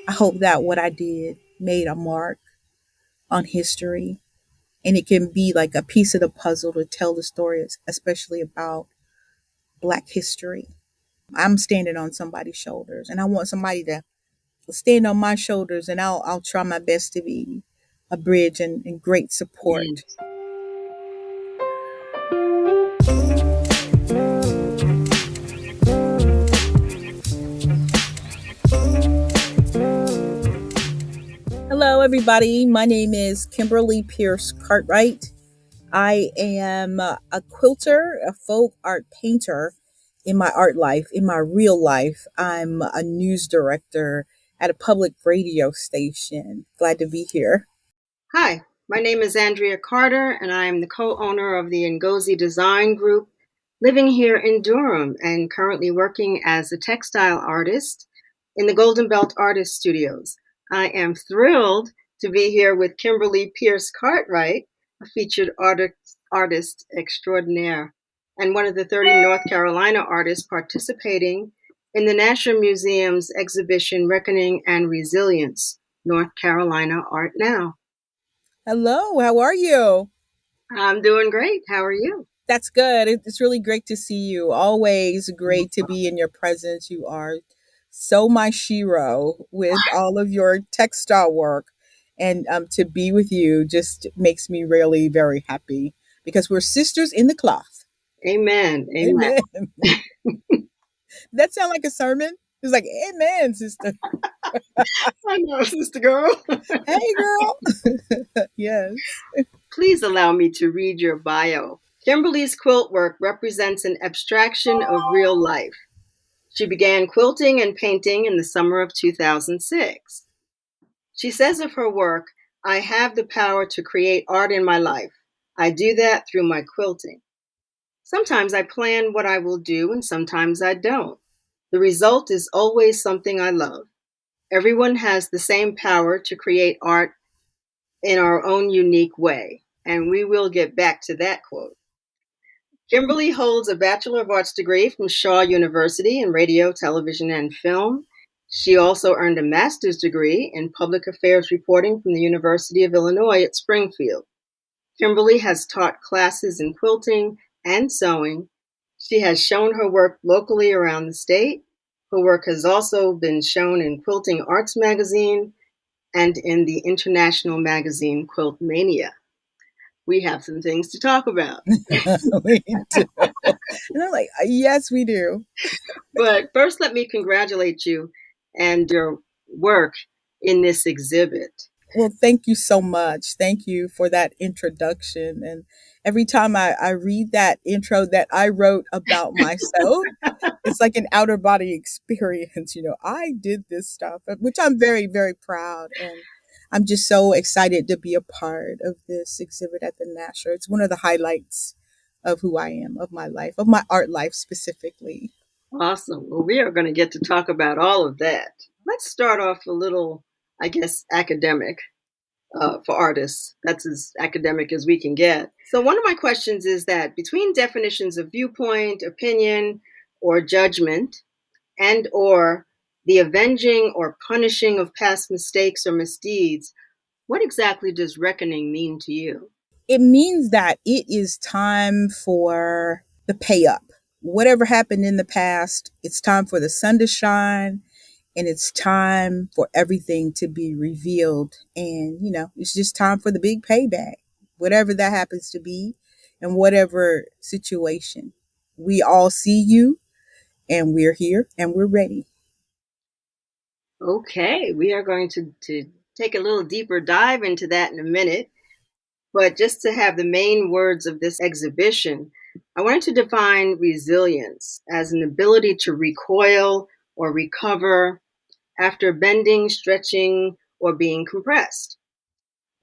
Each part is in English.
I hope that what I did made a mark on history, and it can be like a piece of the puzzle to tell the story, especially about Black history. I'm standing on somebody's shoulders, and I want somebody to stand on my shoulders, and I'll try my best to be a bridge and great support. Yes. Hello, everybody. My name is Kimberley Pierce Cartwright. I am a quilter, a folk art painter in my art life. In my real life, I'm a news director at a public radio station. Glad to be here. Hi, my name is Andrea Carter, and I am the co-owner of the Ngozi Design Group, living here in Durham and currently working as a textile artist in the Golden Belt Artist Studios. I am thrilled to be here with Kimberley Pierce Cartwright, a featured artist extraordinaire, and one of the 30 North Carolina artists participating in the Nasher Museum's exhibition Reckoning and Resilience, North Carolina Art Now. Hello, how are you? I'm doing great. How are you? That's good. It's really great to see you. Always great to be in your presence. You are so my shiro with all of your textile work. And to be with you just makes me really very happy because we're sisters in the cloth. Amen. Amen. Amen. That sound like a sermon? It's like, amen, sister. I know, sister girl. Hey, girl. Yes. Please allow me to read your bio. Kimberly's quilt work represents an abstraction of real life. She began quilting and painting in the summer of 2006. She says of her work, I have the power to create art in my life. I do that through my quilting. Sometimes I plan what I will do and sometimes I don't. The result is always something I love. Everyone has the same power to create art in our own unique way. And we will get back to that quote. Kimberly holds a Bachelor of Arts degree from Shaw University in radio, television, and film. She also earned a master's degree in public affairs reporting from the University of Illinois at Springfield. Kimberly has taught classes in quilting and sewing. She has shown her work locally around the state. Her work has also been shown in Quilting Arts magazine and in the international magazine Quilt Mania. We have some things to talk about. We do. And I'm like, yes, we do. But first, let me congratulate you and your work in this exhibit. Well, thank you so much. Thank you for that introduction. And every time I read that intro that I wrote about myself, it's like an outer body experience. I did this stuff, which I'm very, very proud. And I'm just so excited to be a part of this exhibit at the Nasher. It's one of the highlights of who I am, of my life, of my art life specifically. Awesome. Well, we are going to get to talk about all of that. Let's start off a little, I guess, academic for artists. That's as academic as we can get. So one of my questions is that between definitions of viewpoint, opinion, or judgment, and or the avenging or punishing of past mistakes or misdeeds, what exactly does reckoning mean to you? It means that it is time for the pay up. Whatever happened in the past, it's time for the sun to shine and it's time for everything to be revealed. And, it's just time for the big payback, whatever that happens to be and whatever situation. We all see you and we're here and we're ready. Okay, we are going to take a little deeper dive into that in a minute. But just to have the main words of this exhibition, I wanted to define resilience as an ability to recoil or recover after bending, stretching, or being compressed.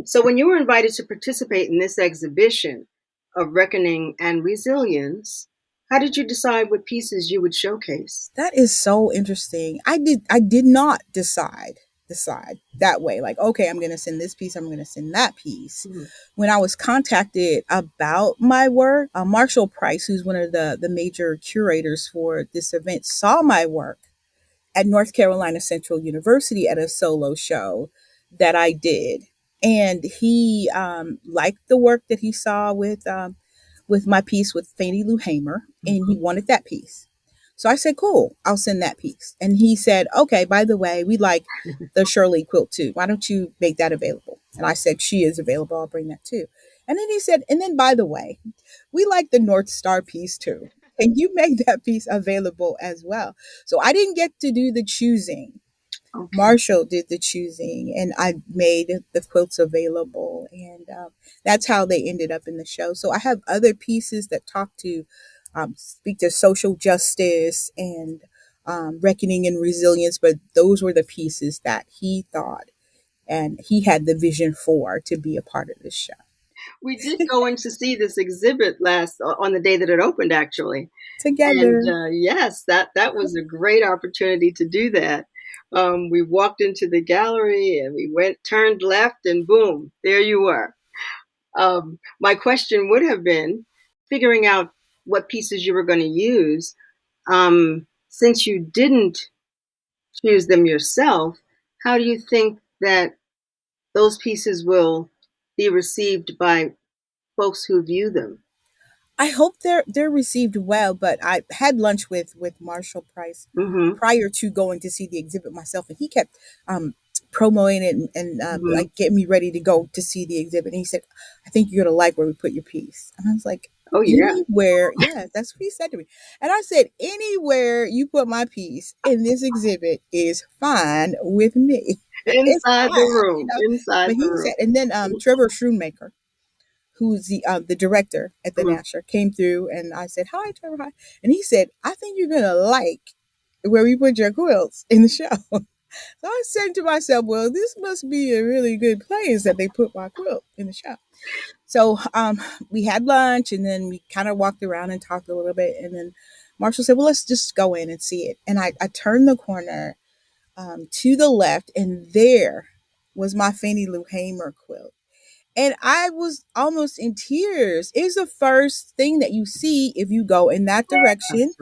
So when you were invited to participate in this exhibition of Reckoning and Resilience, how did you decide what pieces you would showcase? That is so interesting. I did not decide. decide that way. Like, okay, I'm going to send this piece, I'm going to send that piece. Mhm. When I was contacted about my work, Marshall Price, who's one of the major curators for this event, saw my work at North Carolina Central University at a solo show that I did. And he liked the work that he saw with my piece with Fannie Lou Hamer, and he Mhm. wanted that piece. So I said, cool, I'll send that piece. And he said, okay, by the way, we like the Shirley quilt too. Why don't you make that available? And I said, she is available. I'll bring that too. And then he said, and then by the way, we like the North Star piece too. Can you make that piece available as well? So I didn't get to do the choosing. Okay. Marshall did the choosing, and I made the quilts available, and that's how they ended up in the show. So I have other pieces that talk to, speak to social justice and reckoning and resilience, but those were the pieces that he thought and he had the vision for to be a part of this show. We did go in to see this exhibit last on the day that it opened, actually. And Together. yes, that was a great opportunity to do that. We walked into the gallery and we went, turned left, and boom, there you were. My question would have been figuring out what pieces you were going to use. Since you didn't choose them yourself, how do you think that those pieces will be received by folks who view them? I hope they're received well, but I had lunch with Marshall Price Mm-hmm. prior to going to see the exhibit myself, and he kept promoting it and Mm-hmm. like getting me ready to go to see the exhibit. And he said, "I think you're gonna like where we put your piece." And I was like, Oh yeah, "Anywhere, yeah, that's what he said to me." And I said, "Anywhere you put my piece in this exhibit is fine with me. It's inside the fine, you room, know." inside But the he room. said, and then Trevor Schroonmaker, who's the director at the Mhm. Nasher, came through, and I said, "Hi, Trevor, hi," and he said, "I think you're gonna like where we put your quilts in the show." So I said to myself, "Well, this must be a really good place that they put my quilt in the show." So we had lunch, and then we kind of walked around and talked a little bit, and then Marshall said, "Well, let's just go in and see it." And I turned the corner to the left, and there was my Fannie Lou Hamer quilt, and I was almost in tears. It's the first thing that you see if you go in that direction,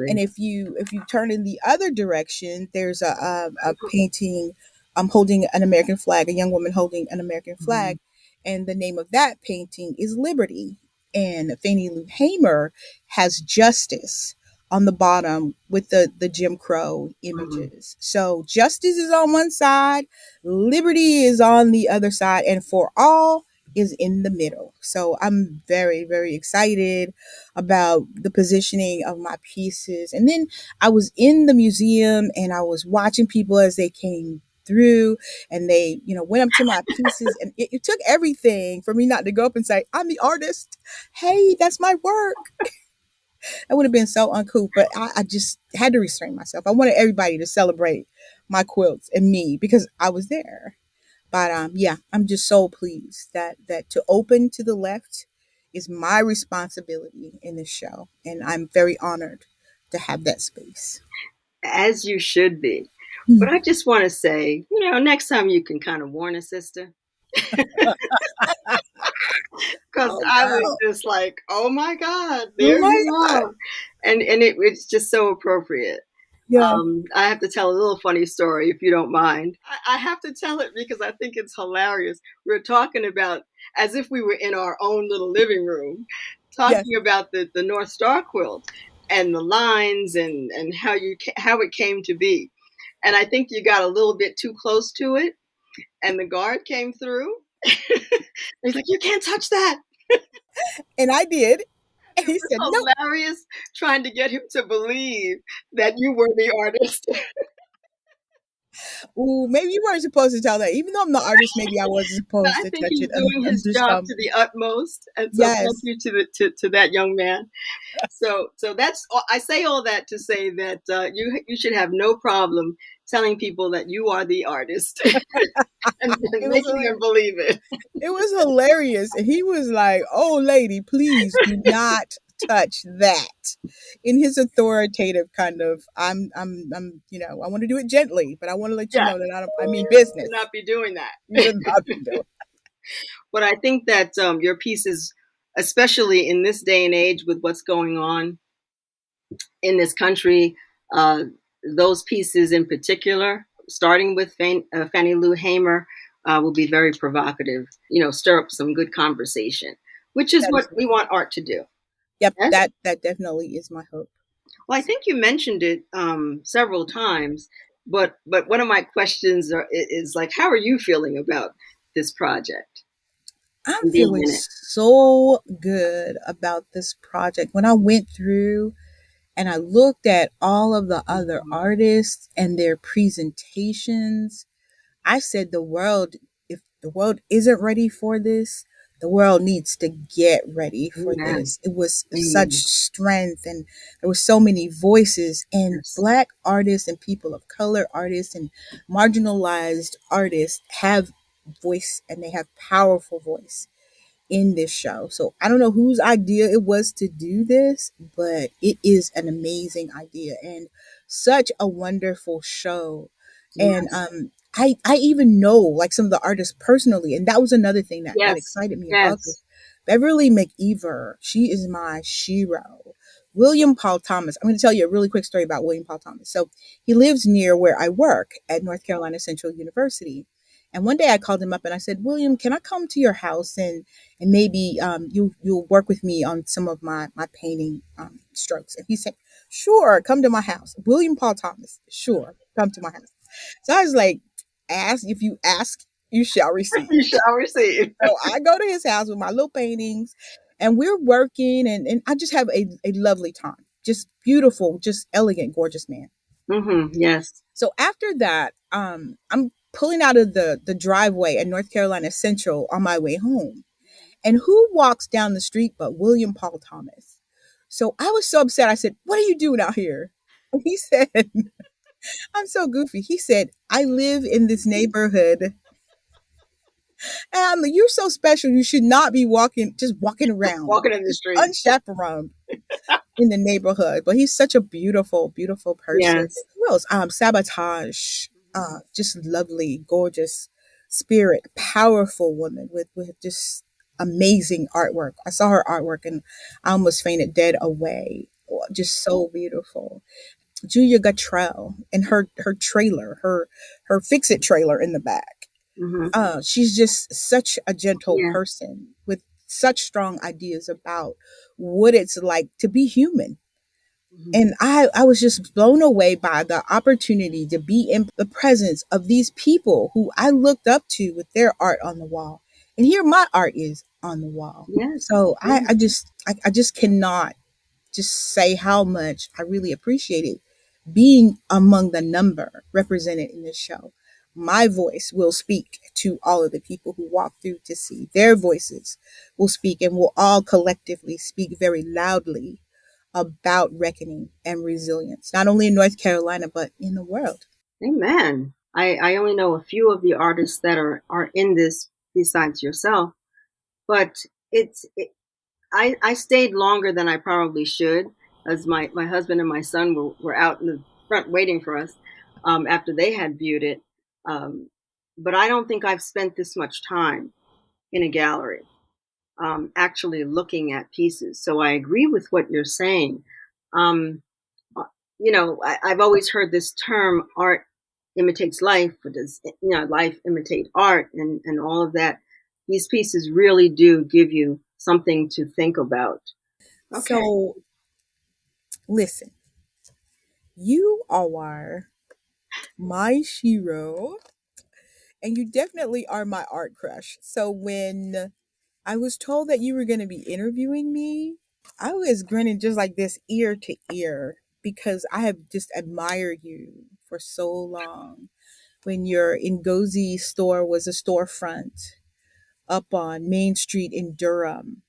and Absolutely. if you turn in the other direction, there's a painting holding an American flag, a young woman holding an American Mhm. flag, and the name of that painting is Liberty. And Fannie Lou Hamer has justice on the bottom with the Jim Crow Mhm. images. So justice is on one side, liberty is on the other side, and for all is in the middle. So I'm very, very excited about the positioning of my pieces. And then I was in the museum and I was watching people as they came through, and they went up to my pieces, and it took everything for me not to go up and say, "I'm the artist, hey, that's my work." That would have been so uncouth, but I just had to restrain myself. I wanted everybody to celebrate my quilts and me because I was there. But yeah, I'm just so pleased that to open to the left is my responsibility in this show, and I'm very honored to have that space. As you should be. But I Hmm. just want to say, next time you can kind of warn a sister, because Oh I was no! just like, oh my God, Oh there my you god! are. And it's just so appropriate. Yeah. I have to tell a little funny story if you don't mind. I have to tell it because I think it's hilarious. We're talking about as if we were in our own little living room, Yes. talking about the North Star quilt and the lines and how it came to be. And I think you got a little bit too close to it, and the guard came through. He's like, "You can't touch that." And I did, and It he said, "No." was hilarious trying to get him to believe that you were the artist. Ooh, maybe you weren't supposed to tell that. Even though I'm the artist, maybe I wasn't supposed I to think touch he's it doing his under job some. to the utmost, and so thank Yes. you to that young man. So that's I say all that to say that you should have no problem telling people that you are the artist and It was making them hilarious. believe it. It was hilarious. And he was like, "Oh, lady, please do not touch that in his authoritative kind of I'm I want to do it gently, but I want to let you Yeah, know that I mean should business. not be doing that. You should not be doing. But I think that your pieces, especially in this day and age with what's going on in this country, uh, those pieces in particular, starting with Fannie Lou Hamer, will be very provocative. Stir up some good conversation, which is That what is we want art to do. yep, Yes. that definitely is my hope. Well, I think you mentioned it several times, but one of my questions is like, how are you feeling about this project I'm and being feeling in it? so good about this project. When I went through and I looked at all of the other Mhm. artists and their presentations, I said the world, if the world isn't ready for this, the world needs to get ready for Amen. this. It was such Amen. strength, and there were so many voices, and Yes. black artists and people of color artists and marginalized artists have voice, and they have powerful voice in this show. So I don't know whose idea it was to do this, but it is an amazing idea and such a wonderful show. And Yes. I even know like some of the artists personally, and that was another thing that Yes. excited me about this. Yes. Beverly McEver, she is my shiro. William Paul Thomas. I'm going to tell you a really quick story about William Paul Thomas. So he lives near where I work at North Carolina Central University. And one day I called him up and I said, William, can I come to your house and maybe you'll work with me on some of my painting strokes. And he said, sure, come to my house. William Paul Thomas, sure, come to my house. So I was like, ask if you ask, you shall receive. You shall receive. So I go to his house with my little paintings, and we're working, and I just have a lovely time. Just beautiful, just elegant, gorgeous man. Yes. So after that, I'm pulling out of the driveway at North Carolina Central on my way home. And who walks down the street but William Paul Thomas? So I was so upset. I said, what are you doing out here? And he said, I'm so goofy. He said, I live in this neighborhood. And I'm like, you're so special. You should not be walking, just walking around, Walking in the just street. unchaperoned in the neighborhood. But he's such a beautiful, beautiful person. Yes. Who else? Sabotage. Just lovely, gorgeous spirit, powerful woman with just amazing artwork. I saw her artwork and I almost fainted dead away. Just so beautiful. Julia Guttrell and her trailer, her fix it trailer in the back. Hmm. She's just such a gentle Yeah. person with such strong ideas about what it's like to be human. Hmm. And I was just blown away by the opportunity to be in the presence of these people who I looked up to with their art on the wall. And here my art is on the wall. Yes. So Yes. I just cannot just say how much I really appreciate it being among the number represented in this show. My voice will speak to all of the people who walk through to see. Their voices will speak and will all collectively speak very loudly about reckoning and resilience, not only in North Carolina, but in the world. Amen. I only know a few of the artists that are in this besides yourself, but I stayed longer than I probably should, as my husband and my son were out in the front waiting for us after they had viewed it. Um, but I don't think I've spent this much time in a gallery actually looking at pieces. So I agree with what you're saying. Um, I've always heard this term, art imitates life, or does life imitate art, and all of that. These pieces really do give you something to think about. Okay. So, listen, you are my hero, and you definitely are my art crush. So, when I was told that you were going to be interviewing me, I was grinning just like this ear to ear because I have just admired you for so long. When your Ngozi store was a storefront up on Main Street in Durham,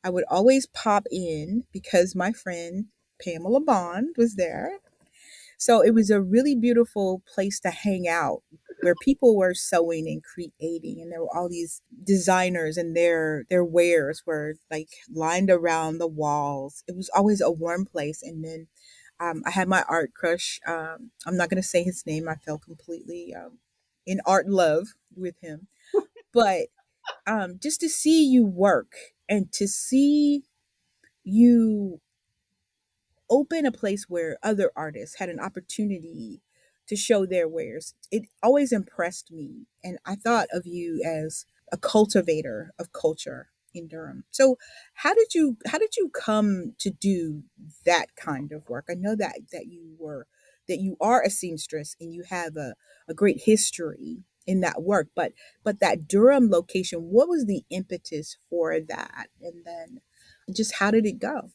I would always pop in because my friend Pamela Bond was there. So it was a really beautiful place to hang out where people were sewing and creating, and there were all these designers, and their wares were like lined around the walls. It was always a warm place. And then I had my art crush. I'm not going to say his name. I fell completely in art love with him. But just to see you work and to see you open a place where other artists had an opportunity to show their wares, it always impressed me. And I thought of you as a cultivator of culture in Durham. So how did you come to do that kind of work? I know that you are a seamstress and you have a great history in that work, but that Durham location, what was the impetus for that? And then just how did it go?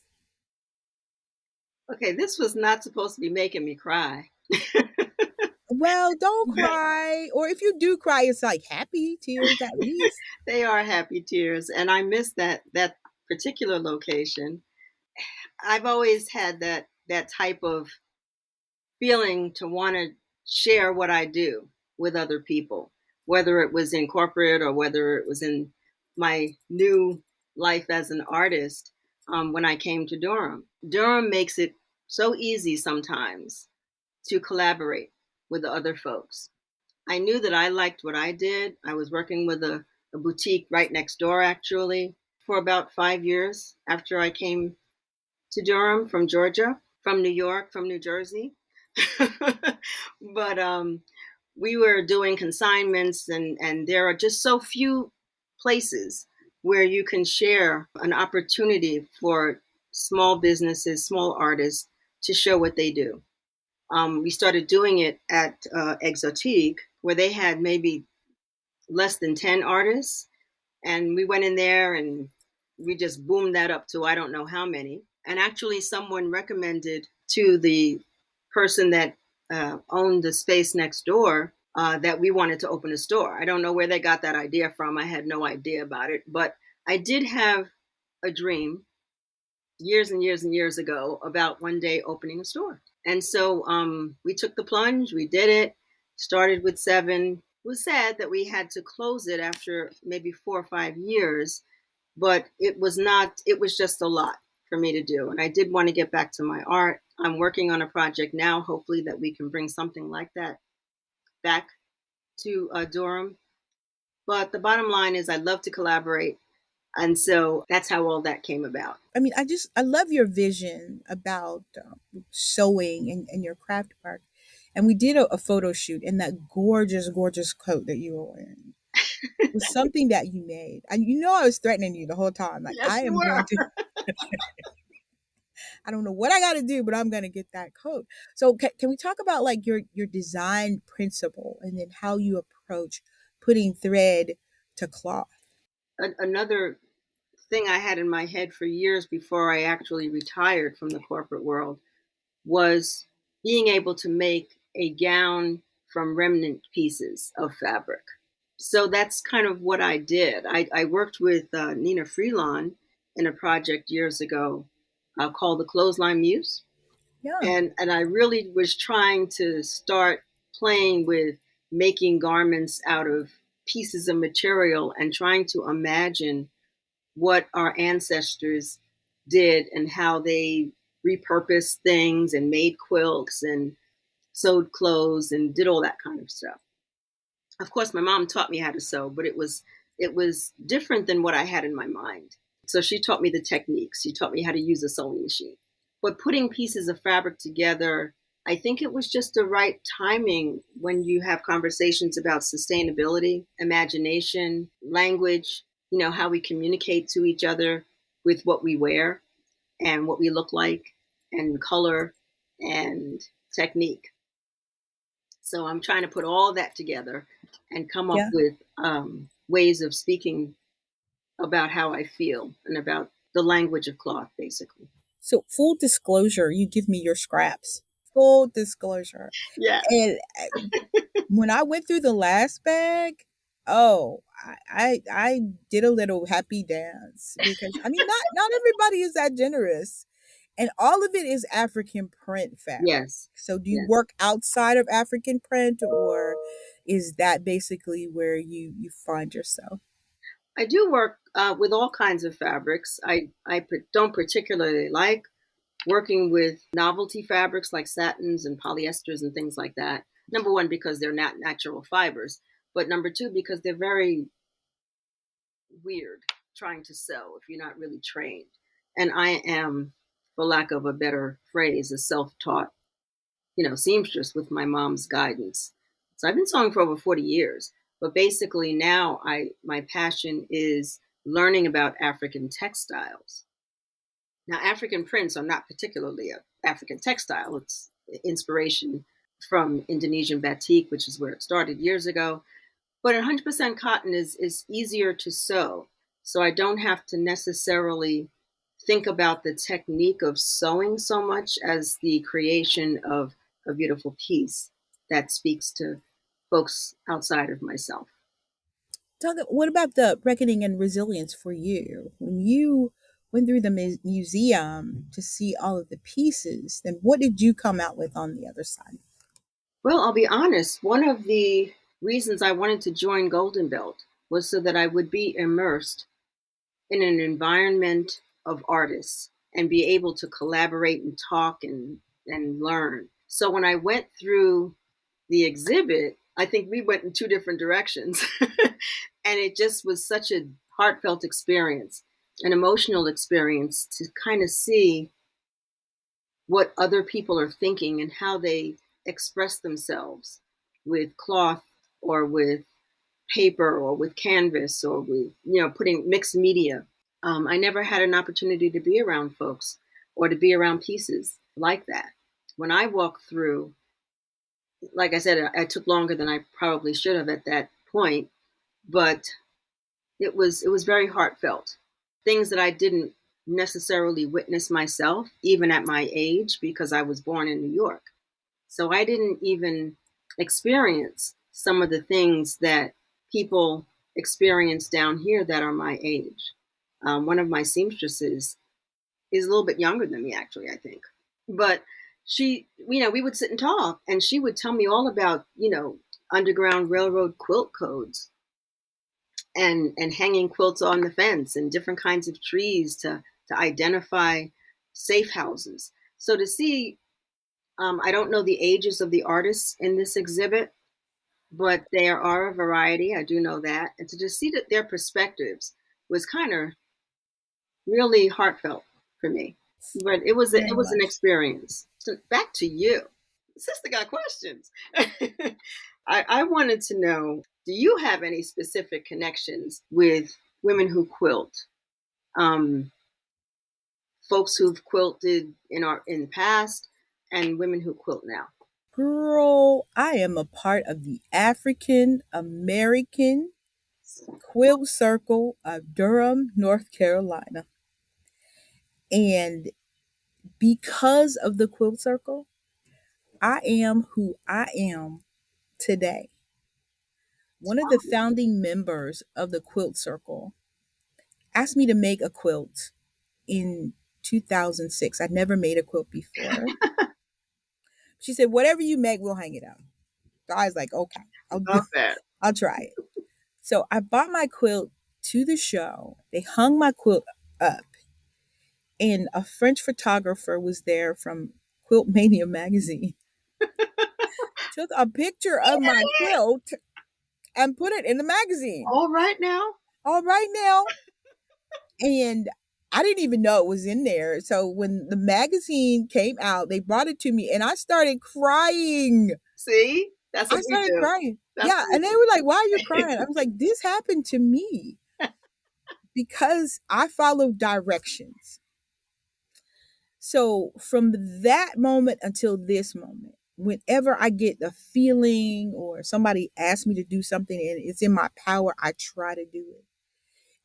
Okay, this was not supposed to be making me cry. Well, don't cry. Or if you do cry, it's like happy tears at least. They are happy tears, and I miss that particular location. I've always had that type of feeling to want to share what I do with other people, whether it was in corporate or whether it was in my new life as an artist. When I came to Durham, Durham makes it so easy sometimes to collaborate with the other folks. I knew that I liked what I did. I was working with a boutique right next door, actually, for about 5 years after I came to Durham from Georgia, from New York, from New Jersey. But we were doing consignments, and there are just so few places where you can share an opportunity for small businesses, small artists to show what they do. We started doing it at Exotique, where they had maybe less than 10 artists. And we went in there and we just boomed that up to I don't know how many. And actually, someone recommended to the person that owned the space next door that we wanted to open a store. I don't know where they got that idea from. I had no idea about it. But I did have a dream years and years and years ago about one day opening a store. And so we took the plunge, we did it, started with 7. It was sad that we had to close it after maybe 4 or 5 years, but it was not, it was just a lot for me to do. And I did want to get back to my art. I'm working on a project now, hopefully, that we can bring something like that back to Durham. But the bottom line is, I love to collaborate. And so that's how all that came about. I mean, I love your vision about sewing and your craft work. And we did a photo shoot in that gorgeous, gorgeous coat that you were wearing. It was something that you made. And you know, I was threatening you the whole time. Like, Yes, I you am going were. to, I don't know what I got to do, but I'm going to get that coat. So can we talk about like your design principle and then how you approach putting thread to cloth? Another thing I had in my head for years before I actually retired from the corporate world was being able to make a gown from remnant pieces of fabric. So that's kind of what I did. I worked with Nina Freelon in a project years ago called the Clothesline Muse. Yeah. And I really was trying to start playing with making garments out of pieces of material and trying to imagine what our ancestors did and how they repurposed things and made quilts and sewed clothes and did all that kind of stuff. Of course, my mom taught me how to sew, but it was different than what I had in my mind. So she taught me the techniques. She taught me how to use a sewing machine. But putting pieces of fabric together, I think it was just the right timing when you have conversations about sustainability, imagination, language, how we communicate to each other with what we wear and what we look like and color and technique. So I'm trying to put all that together and come up Yeah. with ways of speaking about how I feel and about the language of cloth, basically. So full disclosure, you give me your scraps. Full disclosure. Yes, And when I went through the last bag, oh, I did a little happy dance because I mean not everybody is that generous. And all of it is African print fabric. yes, So do you yes. work outside of African print or Is that basically where you find yourself? I do work with all kinds of fabrics. Don't particularly like working with novelty fabrics like satins and polyesters and things like that. Number one, because they're not natural fibers, but number two, because they're very weird trying to sew if you're not really trained. And I am, for lack of a better phrase, a self-taught, seamstress with my mom's guidance. So I've been sewing for over 40 years. But basically now my passion is learning about African textiles. Now, African prints are not particularly a African textile. It's inspiration from Indonesian batik, which is where it started years ago. But 100% cotton is easier to sew. So I don't have to necessarily think about the technique of sewing so much as the creation of a beautiful piece that speaks to folks outside of myself. What about the reckoning and resilience for you when you went through the museum to see all of the pieces? Then what did you come out with on the other side? Well, I'll be honest, one of the reasons I wanted to join Golden Belt was so that I would be immersed in an environment of artists and be able to collaborate and talk and learn. So when I went through the exhibit, I think we went in two different directions. And it just was such a heartfelt experience, an emotional experience to kind of see what other people are thinking and how they express themselves with cloth or with paper or with canvas or with, putting mixed media. I never had an opportunity to be around folks or to be around pieces like that. When I walked through, like I said, I took longer than I probably should have at that point, but it was very heartfelt. Things that I didn't necessarily witness myself, even at my age, because I was born in New York. So I didn't even experience some of the things that people experience down here that are my age. One of my seamstresses is a little bit younger than me, actually, I think. But she, we would sit and talk, and she would tell me all about, Underground Railroad quilt codes and hanging quilts on the fence and different kinds of trees to identify safe houses. So to see, I don't know the ages of the artists in this exhibit, but there are a variety. I do know that, and to just see that their perspectives was kind of really heartfelt for me. But it Very was an much. experience. So back to you, sister. Got questions. I wanted to know: do you have any specific connections with women who quilt? Um, Folks who've quilted in the past, and women who quilt now. Girl, I am a part of the African American Quilt Circle of Durham, North Carolina. And because of the Quilt Circle, I am who I am today. One of the founding members of the Quilt Circle asked me to make a quilt in 2006. I'd never made a quilt before. She said, "Whatever you make, we'll hang it up." So I was like, "Okay, I'll do. Love that. I'll try it." So I bought my quilt to the show. They hung my quilt up, and a French photographer was there from Quilt Mania magazine. Took a picture of my quilt and put it in the magazine. All right now. All right now. And I didn't even know it was in there. So when the magazine came out, they brought it to me and I started crying. See, that's I what we started do. crying. That's Yeah. what And they we were like, "Why are you crying?" I was like, "This happened to me because I followed directions." So from that moment until this moment, whenever I get the feeling or somebody asks me to do something and it's in my power, I try to do it.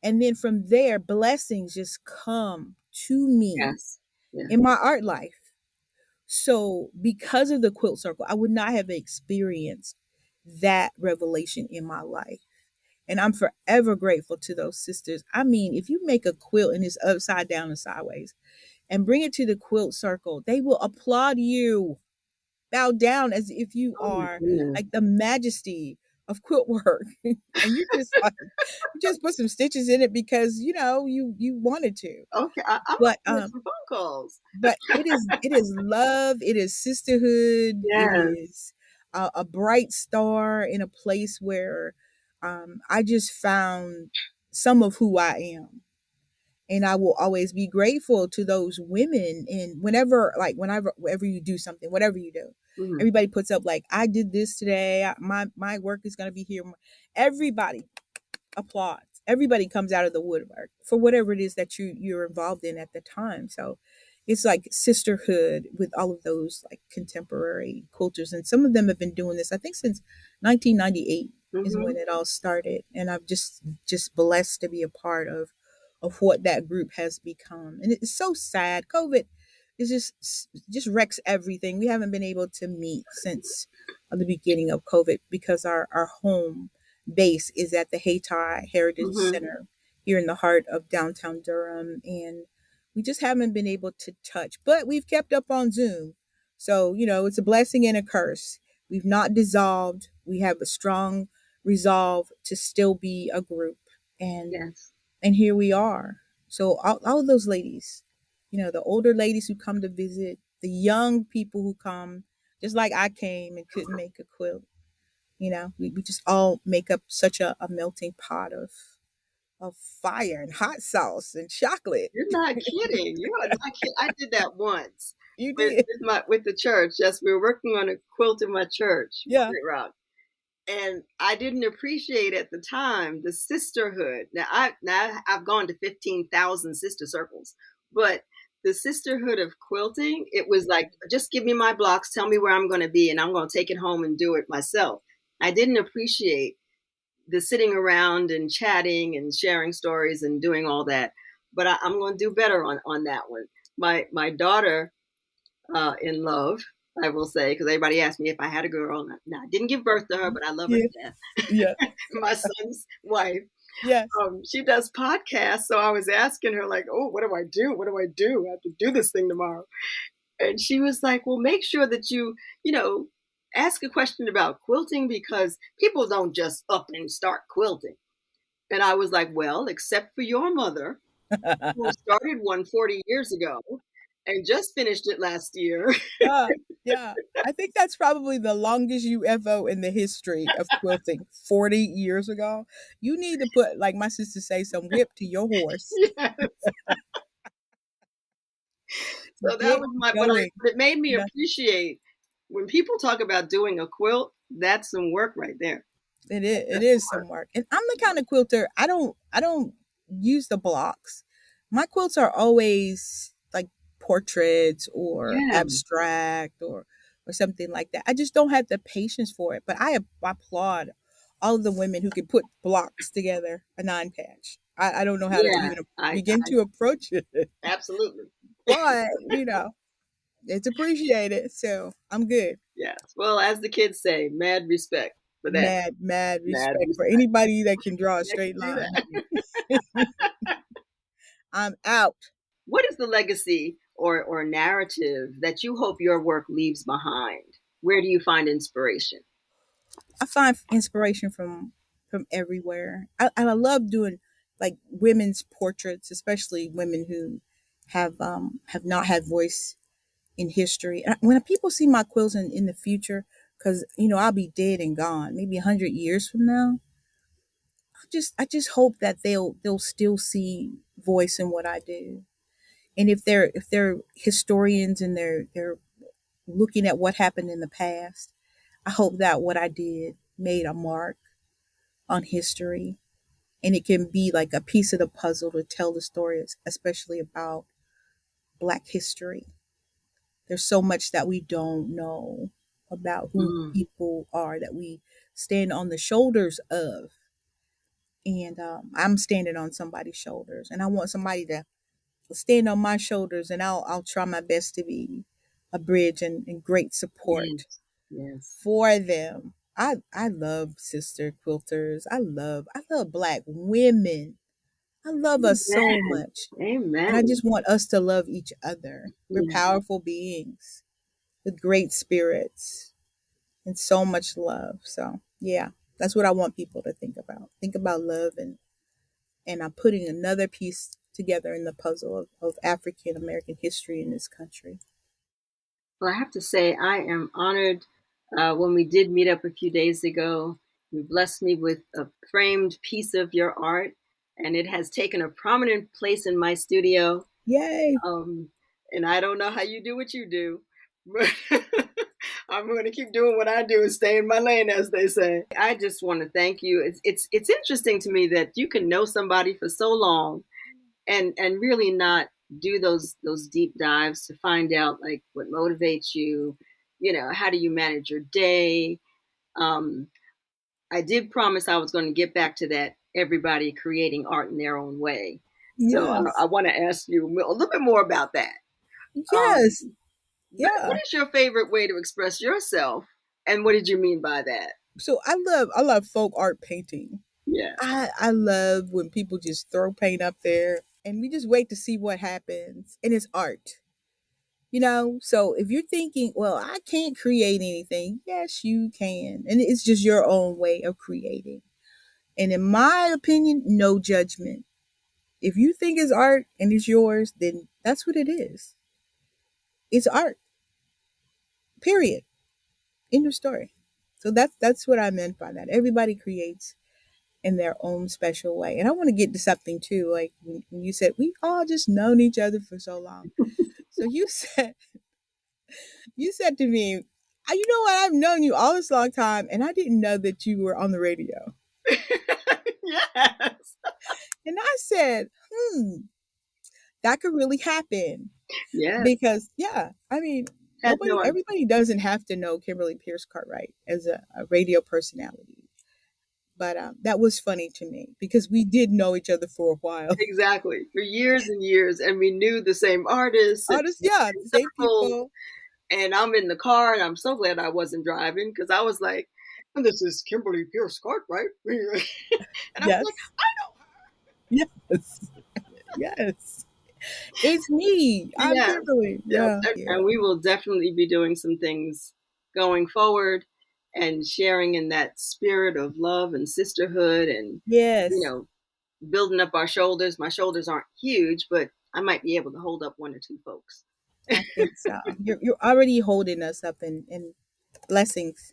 And then from there, blessings just come to do. me Yes. Yeah. in my art life. So because of the quilt circle, I would not have experienced that revelation in my life. And I'm forever grateful to those sisters. I mean, if you make a quilt and it's upside down and sideways and bring it to the quilt circle, they will applaud you, bow down as if you Oh my are goodness. like the majesty of quilt work, and you just like you just put some stitches in it because you wanted to. Okay, I'm But gonna make some phone calls. it is love, it is sisterhood, it Yes. is a bright star in a place where I just found some of who I am, and I will always be grateful to those women. And whenever you do something, whatever you do, Hmm. everybody puts up like, I did this today. My work is gonna be here. Everybody applauds. Everybody comes out of the woodwork for whatever it is that you're involved in at the time. So it's like sisterhood with all of those like contemporary quilters, and some of them have been doing this I think since 1998 is when Hmm. it all started, and I'm just blessed to be a part of what that group has become. And it's so sad. COVID is just wrecks everything. We haven't been able to meet since the beginning of COVID because our home base is at the Hayti Heritage Hmm. Center here in the heart of downtown Durham, and we just haven't been able to touch. But we've kept up on Zoom, so it's a blessing and a curse. We've not dissolved. We have a strong resolve to still be a group, and Yes. and here we are. So all of those ladies, the older ladies who come to visit, the young people who come, just like I came and couldn't make a quilt. We just all make up such a melting pot of fire and hot sauce and chocolate. You're not kidding. You are not kidding. I did that once You with did. with the church. Yes, we were working on a quilt in my church, Yeah. Great Rock, and I didn't appreciate at the time the sisterhood. Now I've gone to 15,000 sister circles, but the sisterhood of quilting, it was like, just give me my blocks, tell me where I'm going to be, and I'm going to take it home and do it myself. I didn't appreciate the sitting around and chatting and sharing stories and doing all that. But I'm going to do better on that one. My daughter, in love, I will say, because everybody asked me if I had a girl. Now, I didn't give birth to her, but I love her Yeah. to death. Yeah. My son's wife, Yes. she does podcasts. So I was asking her, like, oh, what do I do? What do I do? I have to do this thing tomorrow. And she was like, well, make sure that you know, ask a question about quilting because people don't just up and start quilting. And I was like, well, except for your mother, who started one 40 years ago and just finished it last year. Yeah. Yeah. I think that's probably the longest UFO in the history of quilting. 40 years ago. You need to put, like my sister say, some whip to your horse. Yes. So that Get was my, going. but it made me Yeah. appreciate when people talk about doing a quilt, that's some work right there. It is. It That's is some some work. work, and I'm the kind of quilter. I don't use the blocks. My quilts are always like portraits or Yeah. abstract or something like that. I just don't have the patience for it. But I applaud all of the women who can put blocks together, a nine patch. I don't know how to Yeah. even begin I to approach it, absolutely. but it's appreciated. So I'm good. Yes. Well, as the kids say, mad respect for that. Mad Mad respect for respect. anybody that can draw a I straight can do line. that. I'm out. What is the legacy or narrative that you hope your work leaves behind? Where do you find inspiration? I find inspiration from everywhere. I love doing like women's portraits, especially women who have not had voice in history. And when people see my quills in the future, because I'll be dead and gone, maybe 100 years from now. I just hope that they'll still see voice in what I do. And if they're historians and they're looking at what happened in the past, I hope that what I did made a mark on history, and it can be like a piece of the puzzle to tell the story, especially about Black history. There's so much that we don't know about who Mm, people are that we stand on the shoulders of. And I'm standing on somebody's shoulders, and I want somebody to stand on my shoulders, and I'll try my best to be a bridge and great support yes. Yes. for them. I love sister quilters. I love Black women. I love us so Amen. much. And I Amen. just want us to love each other. We're Yeah. powerful beings with great spirits and so much love. So, yeah, That's what I want people to think about. Think about love, and I'm putting another piece together in the puzzle of African American history in this country. Well, I have to say, I am honored. When we did meet up a few days ago, you blessed me with a framed piece of your art, and it has taken a prominent place in my studio. Yay! Um, and I don't know how you do what you do, but I'm going to keep doing what I do and stay in my lane, as they say. I just want to thank you. It's interesting to me that you can know somebody for so long and really not do those deep dives to find out like what motivates you. You know, how do you manage your day? Um, I did promise I was going to get back to that. Everybody creating art in their own way. So I Yes. want to ask you a little bit more about that. Yes. What Yeah. is your favorite way to express yourself, and what did you mean by that? So I love folk art painting. Yeah, I love when people just throw paint up there and we just wait to see what happens. And it's art. So if you're thinking, well, I can't create anything, yes, you can. And it's just your own way of creating. And in my opinion, no judgment. If you think it's art and it's yours, then that's what it is. It's art. Period. End of story. So that's what I meant by that. Everybody creates in their own special way. And I want to get to something too, like when you said we all just known each other for so long. So you said to me, you know what, I've known you all this long time and I didn't know that you were on the radio. yes, And I said, that could really happen. yes. Because yeah, I mean, Had no idea. everybody doesn't have to know Kimberly Pierce Cartwright as a radio personality. But that was funny to me because we did know each other for a while. Exactly, for years and years, and we knew the same artists and Honest, the yeah, same the same circles. people. And I'm in the car, and I'm so glad I wasn't driving because I was like, "And this is Kimberly Pierce Cartwright," and I was like, Yes, yes, yes. It's me. I'm "Yes, Kimberly. yes," Yeah, and yeah. we will definitely be doing some things going forward and sharing in that spirit of love and sisterhood, and you Yes, know, building up our shoulders. My shoulders aren't huge, but I might be able to hold up one or two folks. I think so. You're already holding us up in blessings.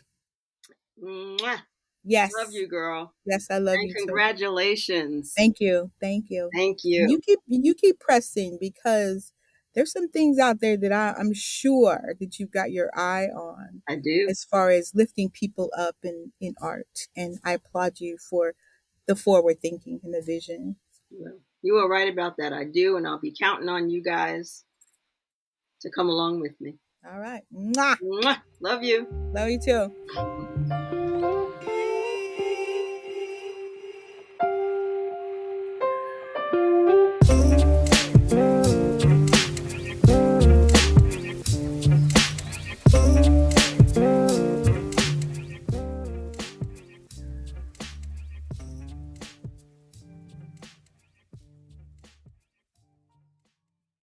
Mwah. Love Yes, you, girl. yes. I love And you too. congratulations. Thank you. Thank you. Thank You you. keep pressing because there's some things out there that I'm sure that you've got your eye on I do. as far as lifting people up in art. And I applaud you for the forward thinking and the vision. Well, you were right about that. I do, and I'll be counting on you guys to come along with me. All right. Mwah. Mwah. Love you. Love you too.